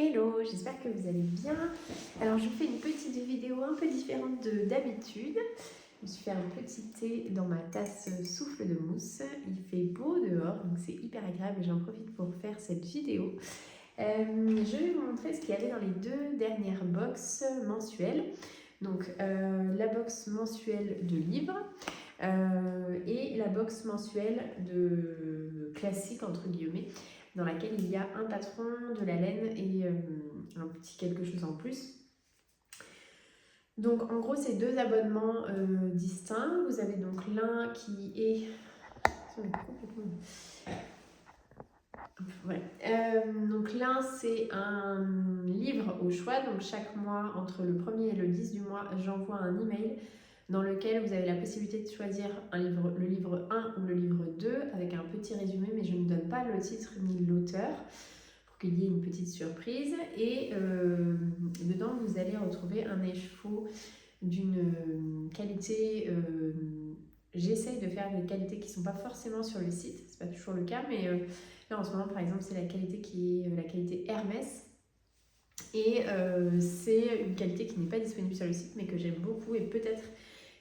Hello, j'espère que vous allez bien. Alors je vous fais une petite vidéo un peu différente d'habitude. Je me suis fait un petit thé dans ma tasse souffle de mousse. Il fait beau dehors, donc c'est hyper agréable et j'en profite pour faire cette vidéo. Je vais vous montrer ce qu'il y avait dans les deux dernières box mensuelles. Donc la box mensuelle de livres et la box mensuelle de classique entre guillemets, dans laquelle il y a un patron, de la laine et un petit quelque chose en plus. Donc en gros c'est deux abonnements distincts. Vous avez donc l'un qui est... Voilà. Donc l'un c'est un livre au choix, donc chaque mois entre le 1er et le 10 du mois j'envoie un email dans lequel vous avez la possibilité de choisir le livre 1 ou le livre 2 avec un petit résumé, mais je ne donne pas le titre ni l'auteur pour qu'il y ait une petite surprise. Et dedans vous allez retrouver un écheveau d'une qualité... J'essaye de faire des qualités qui ne sont pas forcément sur le site, c'est pas toujours le cas, mais là en ce moment par exemple c'est la qualité qui est la qualité Hermès. Et c'est une qualité qui n'est pas disponible sur le site mais que j'aime beaucoup et peut-être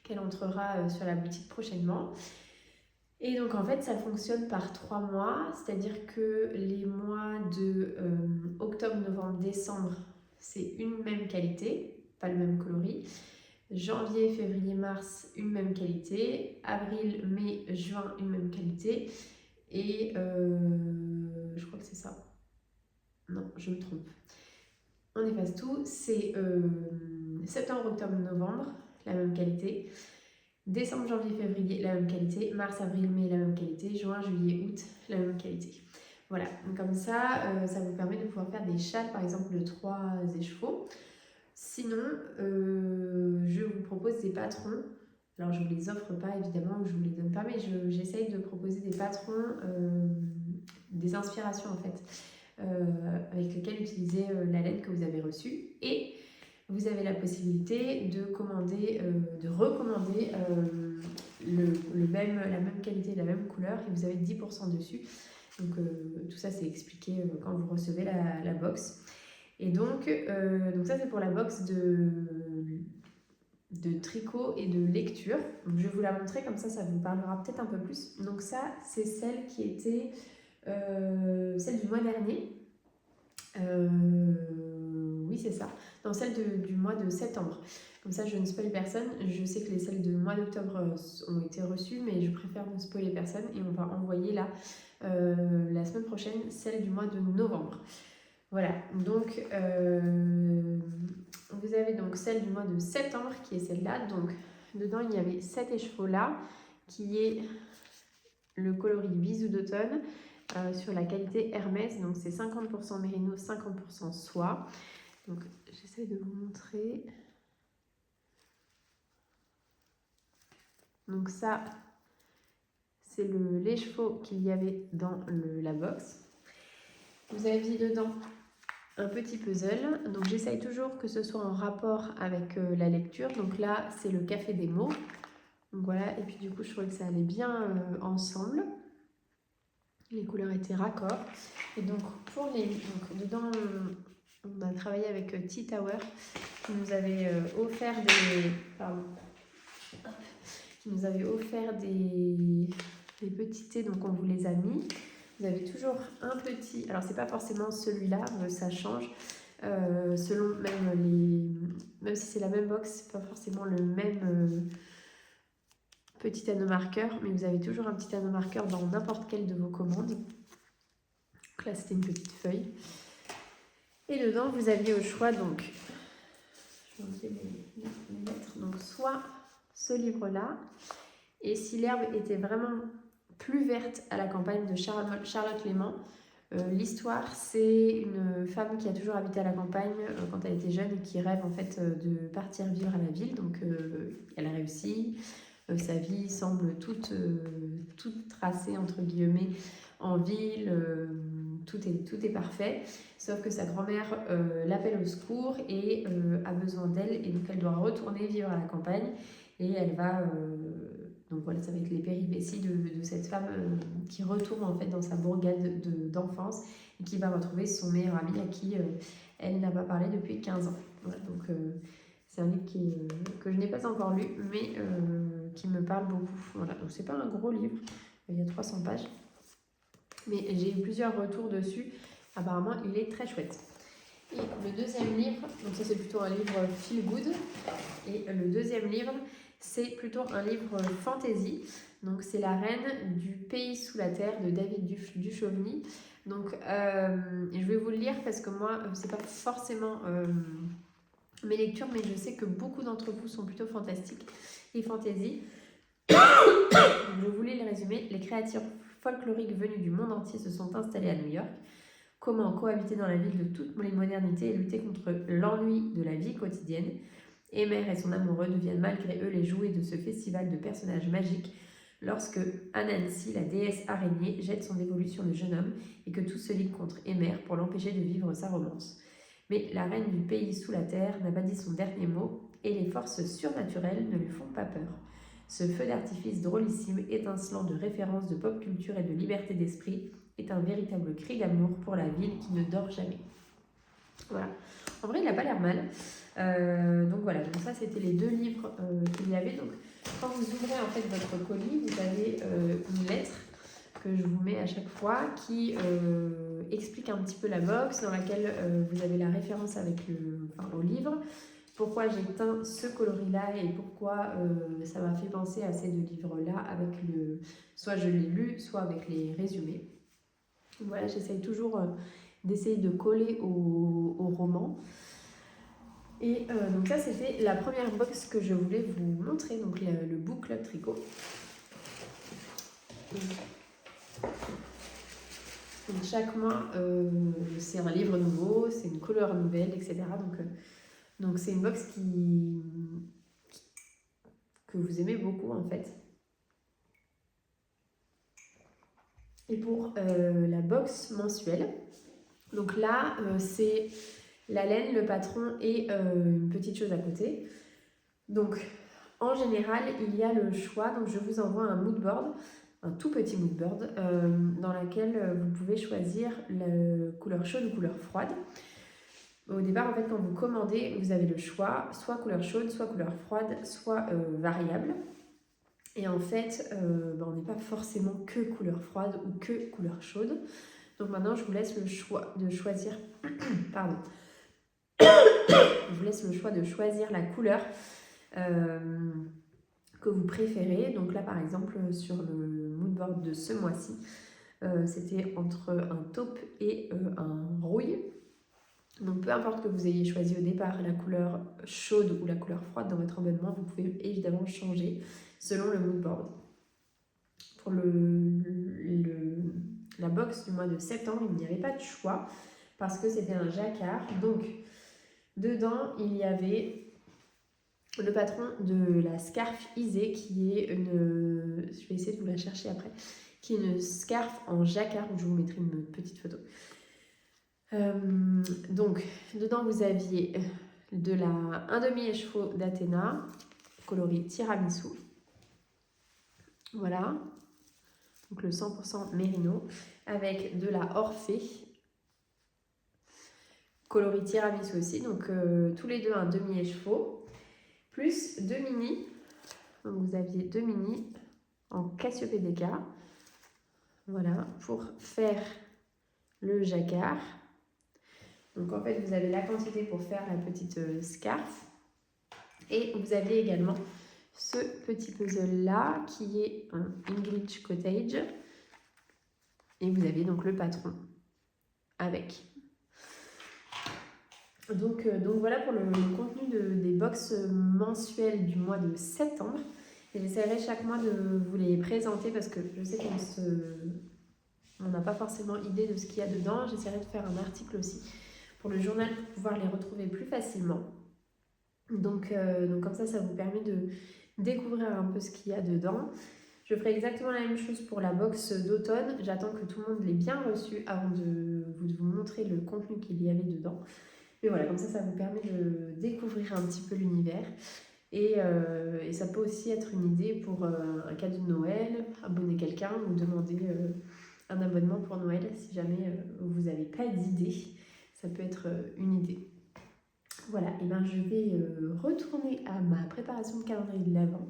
qu'elle entrera sur la boutique prochainement. Et donc en fait ça fonctionne par 3 mois, c'est-à-dire que les mois de octobre, novembre, décembre c'est une même qualité, pas le même coloris. Janvier, février, mars, une même qualité. Avril, mai, juin, une même qualité. Et je crois que c'est ça. Non, je me trompe. On efface tout. C'est septembre, octobre, novembre, la même qualité. Décembre, janvier, février, la même qualité. Mars, avril, mai, la même qualité. Juin, juillet, août, la même qualité. Voilà, donc comme ça, ça vous permet de pouvoir faire des châles, par exemple, de 3 écheveaux. Sinon, je vous propose des patrons. Alors, je ne vous les offre pas, évidemment, ou je ne vous les donne pas, mais j'essaye de proposer des patrons, des inspirations, en fait, avec lesquelles utiliser la laine que vous avez reçue. Et vous avez la possibilité de commander, de recommander la même qualité, la même couleur, et vous avez 10% dessus. Donc, tout ça, c'est expliqué quand vous recevez la box. Et donc ça c'est pour la box de tricot et de lecture. Donc, je vais vous la montrer, comme ça vous parlera peut-être un peu plus. Donc ça c'est celle qui était celle du mois dernier. Oui c'est ça, dans celle du mois de septembre. Comme ça je ne spoil personne. Je sais que celles du mois d'octobre ont été reçues, mais je préfère ne spoiler personne et on va envoyer là la semaine prochaine celle du mois de novembre. Voilà, donc vous avez donc celle du mois de septembre qui est celle-là. Donc dedans il y avait cet écheveau là qui est le coloris bisou d'automne sur la qualité Hermès. Donc c'est 50% mérino, 50% soie. Donc j'essaie de vous montrer. Donc ça c'est l'écheveau qu'il y avait dans la box. Vous avez dedans un petit puzzle, donc j'essaye toujours que ce soit en rapport avec la lecture. Donc là c'est le café des mots, donc voilà, et puis du coup je trouvais que ça allait bien ensemble, les couleurs étaient raccord. Et donc pour dedans on a travaillé avec Tea Tower qui nous avait offert des petits thés, donc on vous les a mis. Vous avez toujours un petit, alors c'est pas forcément celui-là, mais ça change selon même si c'est la même box, c'est pas forcément le même petit anneau marqueur, mais vous avez toujours un petit anneau marqueur dans n'importe quelle de vos commandes. Donc là c'était une petite feuille. Et dedans vous aviez au choix donc, je vais enlever les lettres, donc soit ce livre-là, et si l'herbe était vraiment plus verte à la campagne de Charlotte Léman. L'histoire, c'est une femme qui a toujours habité à la campagne quand elle était jeune et qui rêve en fait de partir vivre à la ville. Donc elle a réussi, sa vie semble toute tracée entre guillemets en ville, tout est parfait, sauf que sa grand-mère l'appelle au secours et a besoin d'elle, et donc elle doit retourner vivre à la campagne et elle va donc voilà, ça va être les péripéties de cette femme qui retourne en fait dans sa bourgade d'enfance et qui va retrouver son meilleur ami à qui elle n'a pas parlé depuis 15 ans. Voilà, donc c'est un livre que je n'ai pas encore lu, mais qui me parle beaucoup. Voilà, donc c'est pas un gros livre, il y a 300 pages, mais j'ai eu plusieurs retours dessus. Apparemment, il est très chouette. Et le deuxième livre, donc ça c'est plutôt un livre feel good, et le deuxième livre, c'est plutôt un livre fantasy. Donc c'est La Reine du pays sous la terre de David Duchovny. Donc je vais vous le lire parce que moi, c'est pas forcément mes lectures, mais je sais que beaucoup d'entre vous sont plutôt fantastiques et fantasy. Je voulais le résumer. Les créatures folkloriques venues du monde entier se sont installées à New York. Comment cohabiter dans la ville de toutes les modernités et lutter contre l'ennui de la vie quotidienne. Emer et son amoureux deviennent malgré eux les jouets de ce festival de personnages magiques lorsque Anansi, la déesse araignée, jette son dévolu sur le jeune homme et que tout se ligue contre Emer pour l'empêcher de vivre sa romance. Mais la reine du pays sous la terre n'a pas dit son dernier mot et les forces surnaturelles ne lui font pas peur. Ce feu d'artifice drôlissime, étincelant de références de pop culture et de liberté d'esprit, est un véritable cri d'amour pour la ville qui ne dort jamais. Voilà. En vrai, il n'a pas l'air mal. Donc voilà, donc ça c'était les 2 livres qu'il y avait. Donc quand vous ouvrez en fait votre colis, vous avez une lettre que je vous mets à chaque fois qui explique un petit peu la box, dans laquelle vous avez la référence avec au livre, pourquoi j'ai teint ce coloris-là et pourquoi ça m'a fait penser à ces 2 livres-là avec soit je l'ai lu, soit avec les résumés. Voilà, j'essaye toujours d'essayer de coller au roman. Et donc ça, c'était la première box que je voulais vous montrer, donc le Book Club Tricot. Donc chaque mois, c'est un livre nouveau, c'est une couleur nouvelle, etc. Donc c'est une box que vous aimez beaucoup en fait. Et pour la box mensuelle, donc là, c'est la laine, le patron et une petite chose à côté. Donc, en général, il y a le choix. Donc, je vous envoie un mood board, un tout petit mood board, dans lequel vous pouvez choisir la couleur chaude ou couleur froide. Au départ, en fait, quand vous commandez, vous avez le choix, soit couleur chaude, soit couleur froide, soit variable. Et en fait, on n'est pas forcément que couleur froide ou que couleur chaude. Donc maintenant, je vous laisse le choix de choisir... Pardon. Je vous laisse le choix de choisir la couleur que vous préférez. Donc là, par exemple, sur le moodboard de ce mois-ci, c'était entre un taupe et un rouille. Donc peu importe que vous ayez choisi au départ la couleur chaude ou la couleur froide dans votre abonnement, vous pouvez évidemment changer selon le moodboard. Pour la box du mois de septembre, il n'y avait pas de choix parce que c'était un jacquard. Donc dedans, il y avait le patron de la scarf Isée qui est une... Je vais essayer de vous la chercher après. Qui est une scarf en jacquard. Je vous mettrai une petite photo. Donc, dedans, vous aviez un demi-écheveau d'Athéna, coloris tiramisu. Voilà. Donc, le 100% mérino. Avec de la Orphée, coloris tiramisu aussi. Donc, tous les deux un demi-écheveau. Plus 2 mini. Donc, vous aviez 2 mini en Cassiopédéca. Voilà, pour faire le jacquard. Donc en fait, vous avez la quantité pour faire la petite scarf. Et vous avez également ce petit puzzle-là qui est un English Cottage. Et vous avez donc le patron avec. Donc voilà pour le contenu des box mensuelles du mois de septembre. Et j'essaierai chaque mois de vous les présenter parce que je sais qu'on n'a pas forcément idée de ce qu'il y a dedans. J'essaierai de faire un article aussi pour le journal pour pouvoir les retrouver plus facilement. Donc comme ça vous permet de découvrir un peu ce qu'il y a dedans. Je ferai exactement la même chose pour la box d'automne. J'attends que tout le monde l'ait bien reçu avant de vous montrer le contenu qu'il y avait dedans. Mais voilà, comme ça vous permet de découvrir un petit peu l'univers. Et ça peut aussi être une idée pour un cadeau de Noël, abonner quelqu'un ou demander un abonnement pour Noël si jamais vous n'avez pas d'idée. Ça peut être une idée. Voilà, et ben je vais retourner à ma préparation de calendrier de l'Avent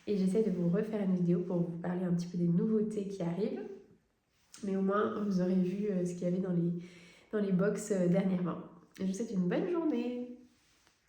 et j'essaie de vous refaire une vidéo pour vous parler un petit peu des nouveautés qui arrivent. Mais au moins, vous aurez vu ce qu'il y avait dans les box dernièrement. Je vous souhaite une bonne journée.